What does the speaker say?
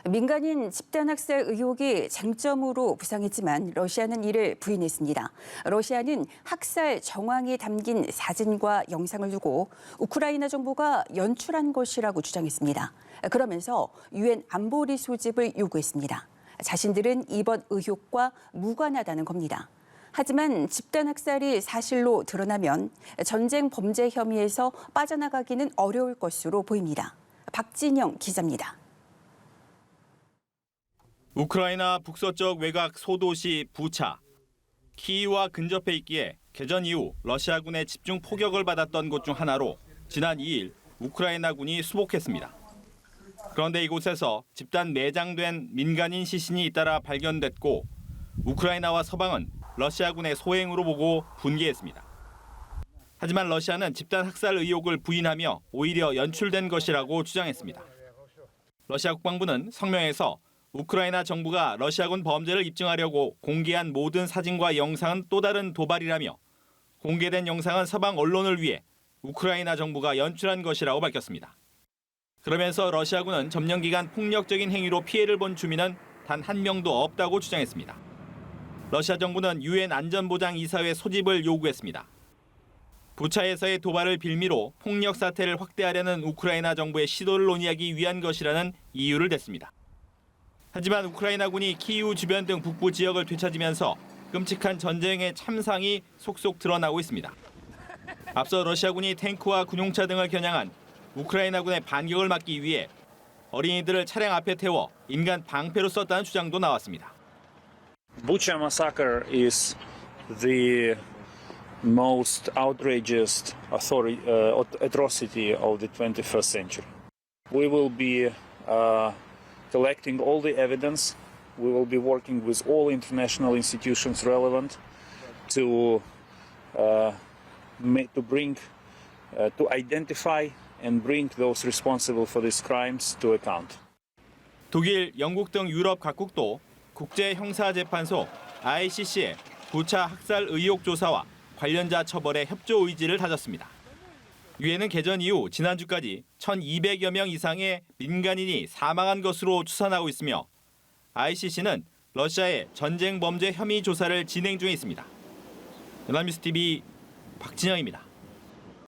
민간인 집단 학살 의혹이 쟁점으로 부상했지만 러시아는 이를 부인했습니다. 러시아는 학살 정황이 담긴 사진과 영상을 두고 우크라이나 정부가 연출한 것이라고 주장했습니다. 그러면서 유엔 안보리 소집을 요구했습니다. 자신들은 이번 의혹과 무관하다는 겁니다. 하지만 집단 학살이 사실로 드러나면 전쟁 범죄 혐의에서 빠져나가기는 어려울 것으로 보입니다. 박진영 기자입니다. 우크라이나 북서쪽 외곽 소도시 부차. 키이우와 근접해 있기에 개전 이후 러시아군의 집중 포격을 받았던 곳 중 하나로 지난 2일 우크라이나군이 수복했습니다. 그런데 이곳에서 집단 매장된 민간인 시신이 잇따라 발견됐고 우크라이나와 서방은 러시아군의 소행으로 보고 분개했습니다. 하지만 러시아는 집단 학살 의혹을 부인하며 오히려 연출된 것이라고 주장했습니다. 러시아 국방부는 성명에서 우크라이나 정부가 러시아군 범죄를 입증하려고 공개한 모든 사진과 영상은 또 다른 도발이라며 공개된 영상은 서방 언론을 위해 우크라이나 정부가 연출한 것이라고 밝혔습니다. 그러면서 러시아군은 점령 기간 폭력적인 행위로 피해를 본 주민은 단 한 명도 없다고 주장했습니다. 러시아 정부는 유엔 안전보장이사회 소집을 요구했습니다. 부차에서의 도발을 빌미로 폭력 사태를 확대하려는 우크라이나 정부의 시도를 논의하기 위한 것이라는 이유를 댔습니다. 하지만 우크라이나군이 키이우 주변 등 북부 지역을 되찾으면서 끔찍한 전쟁의 참상이 속속 드러나고 있습니다. 앞서 러시아군이 탱크와 군용차 등을 겨냥한 우크라이나군의 반격을 막기 위해 어린이들을 차량 앞에 태워 인간 방패로 썼다는 주장도 나왔습니다. Bucha massacre is the most outrageous atrocity of the 21st century. We will be collecting all the evidence. We will be working with all international institutions relevant to identify and bring those responsible for these crimes to account. 독일, 영국 등 유럽 각국도 국제형사재판소 ICC에 부차 학살 의혹 조사와 관련자 처벌에 협조 의지를 다졌습니다. 유엔은 개전 이후 지난주까지 1,200여 명 이상의 민간인이 사망한 것으로 추산하고 있으며 ICC는 러시아의 전쟁 범죄 혐의 조사를 진행 중에 있습니다. 연합뉴스 TV 박진영입니다.